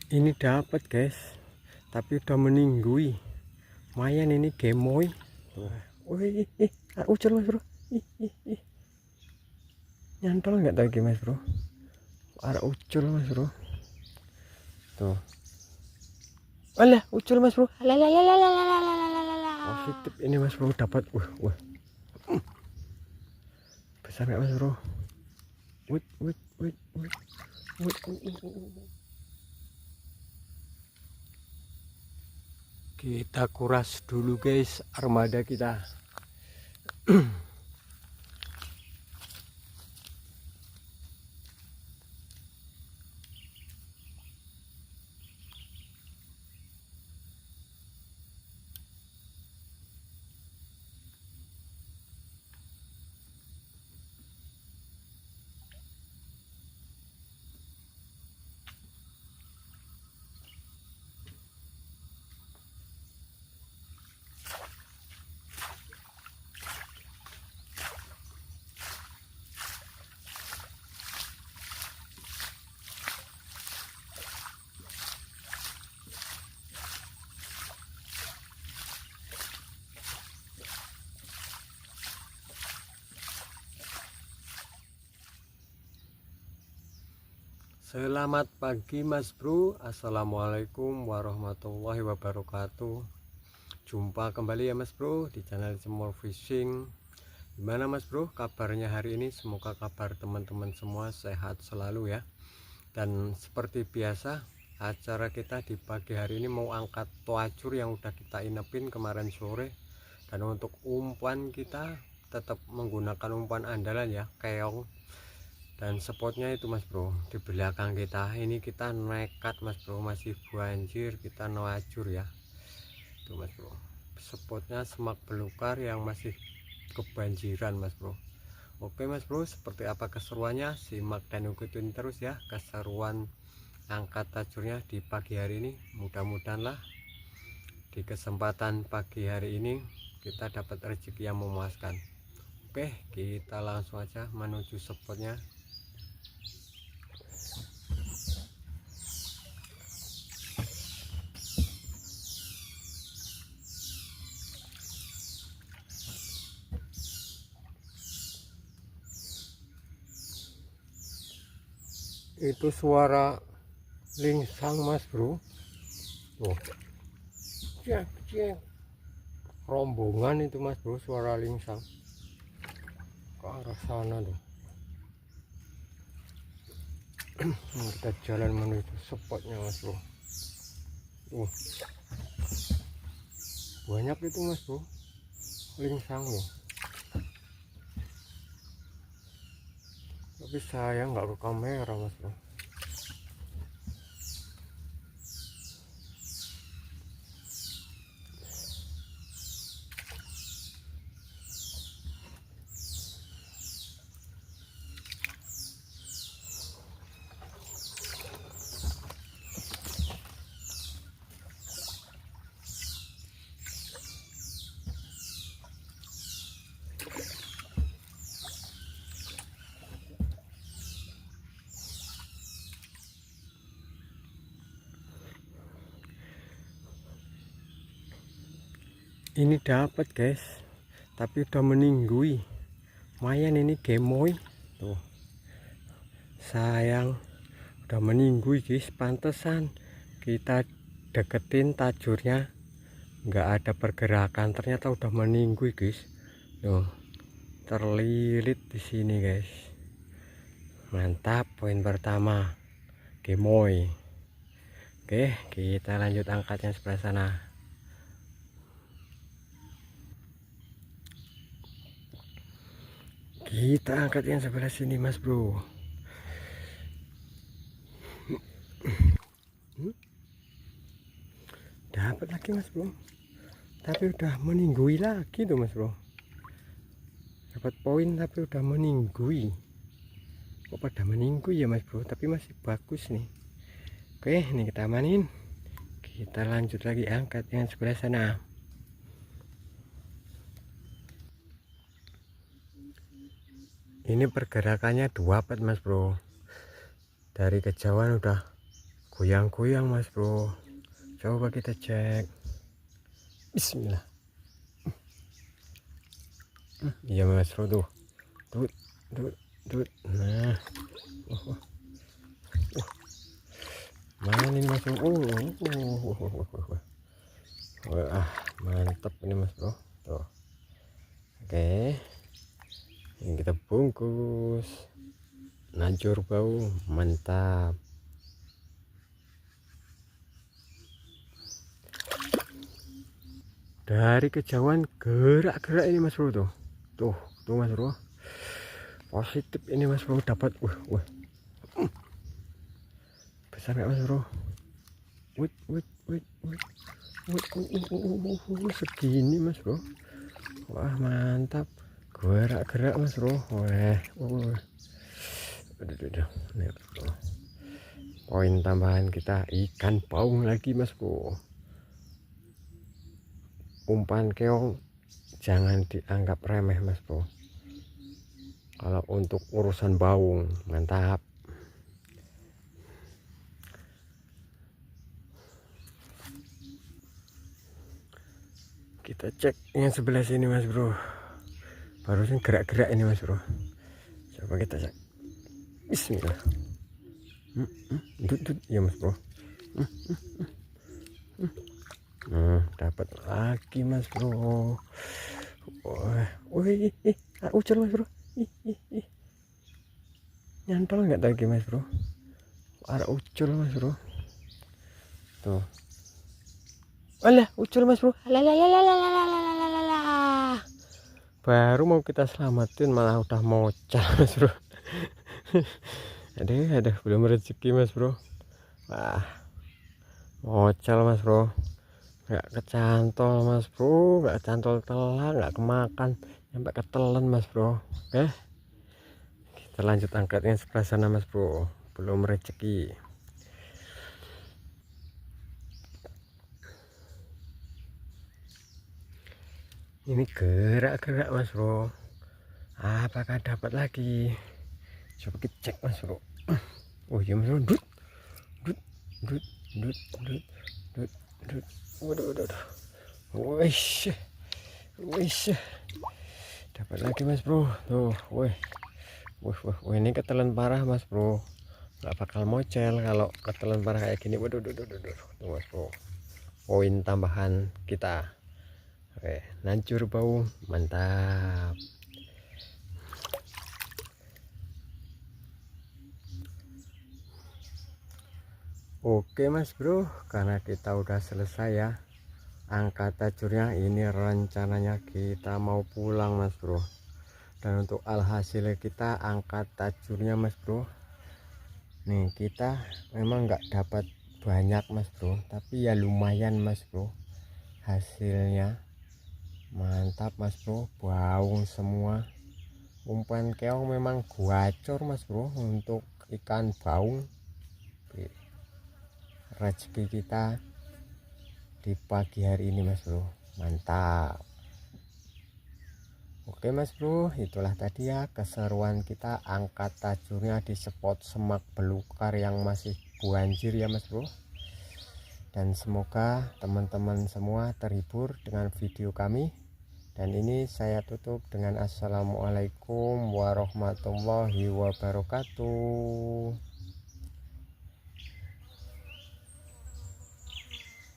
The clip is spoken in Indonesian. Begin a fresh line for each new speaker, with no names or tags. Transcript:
Ini dapat guys, tapi udah meninggi. Lumayan ini gemoy. Wih, ucul mas bro. Ih. Nyantol nggak tadi mas bro? Ada ucul mas bro. Tuh. Alah, ucul mas bro. Positif ini mas bro, dapat. Wah. Besar nggak mas bro? Wait. Kita kuras dulu guys armada kita. Selamat pagi mas bro. Assalamualaikum warahmatullahi wabarakatuh. Jumpa kembali ya mas bro di channel Small Fishing. Gimana mas bro kabarnya hari ini? Semoga kabar teman-teman semua sehat selalu ya. Dan seperti biasa, acara kita di pagi hari ini mau angkat toacur yang udah kita inepin kemarin sore. Dan untuk umpan kita tetap menggunakan umpan andalan ya, keong. Dan spotnya itu mas bro di belakang kita ini. Kita nekat mas bro, masih banjir, kita noacur ya. Tuh mas bro, spotnya semak belukar yang masih kebanjiran mas bro. Oke mas bro, seperti apa keseruannya, simak dan ikutin terus ya keseruan angkat tajurnya di pagi hari ini. Mudah-mudahan lah di kesempatan pagi hari ini kita dapat rezeki yang memuaskan. Oke, kita langsung aja menuju spotnya. Itu suara lingsang mas bro. Tuh, cek rombongan itu mas bro, suara lingsang ke arah sana tuh. Kita jalan menuju spotnya mas bro. Banyak itu mas bro lingsang nih, tapi saya nggak ke kamera mas bro. Ini dapat guys, tapi udah meninggi. Lumayan ini gemoy. Tuh, sayang udah meninggi guys. Pantesan kita deketin tajurnya nggak ada pergerakan, ternyata udah meninggi guys. Tuh, terlilit di sini guys. Mantap, poin pertama gemoy. Oke, kita lanjut angkat yang sebelah sana. Kita angkat yang sebelah sini mas bro. Dapat lagi mas bro, tapi udah meninggi lagi tuh mas bro. Dapat poin tapi udah meninggi. Kok pada meninggi ya mas bro, tapi masih bagus nih. Oke, ini kita amanin. Kita lanjut lagi angkat yang sebelah sana. Ini pergerakannya 2 pat mas bro. Dari kejauhan udah goyang-goyang mas bro. Coba kita cek. Bismillah. Iya mas bro, tuh nah. Mana ini mas bro? Wah, mantap ini mas bro. Tuh. Oke, ini kita bungkus. Najur bau, mantap. Dari kejauhan gerak-gerak ini mas bro, tuh mas bro, positif ini mas bro, dapat besar nggak mas bro? Segini mas bro. Wah mantap, gerak-gerak mas bro. Nih, bro. Poin tambahan kita ikan paung lagi mas bro. Umpan keong jangan dianggap remeh mas bro. Kalau untuk urusan baung mantap. Kita cek yang sebelah sini mas bro, barusan gerak-gerak ini mas bro. Coba kita cek. Bismillah. Ya mas bro. Dapat lagi mas bro. Ucul mas bro. Nyantol nggak lagi mas bro? Ada ucul mas bro. Tuh. Alah, ucul mas bro. Baru mau kita selamatin malah udah mocal mas bro. Ada belum rezeki mas bro. Wah, mocal mas bro. Nggak kecantol mas bro, nggak kecantol telan, nggak kemakan sampai ketelan mas bro. Oke, kita lanjut angkatnya sebelah sana mas bro, belum rezeki. Ini gerak-gerak mas bro, apakah dapat lagi? Coba kita cek mas bro. Oh iya mas bro, waduh. Wih, dapat lagi mas bro. Tuh, wih, ini ketelan parah mas bro. Gak bakal mocel kalau ketelan parah kayak gini. Waduh, tuh mas bro. Poin tambahan kita. Oke, nancur bau, mantap. Oke mas bro, karena kita udah selesai ya angkat tajurnya, ini rencananya kita mau pulang mas bro. Dan untuk alhasil kita angkat tajurnya mas bro, nih kita memang nggak dapat banyak mas bro, tapi ya lumayan mas bro. Hasilnya mantap mas bro, baung semua. Umpan keong memang gacor mas bro untuk ikan baung. Rezeki kita di pagi hari ini mas bro, mantap. Oke mas bro, itulah tadi ya keseruan kita angkat tajurnya di spot semak belukar yang masih banjir ya mas bro. Dan semoga teman-teman semua terhibur dengan video kami. Dan ini saya tutup dengan assalamualaikum warahmatullahi wabarakatuh.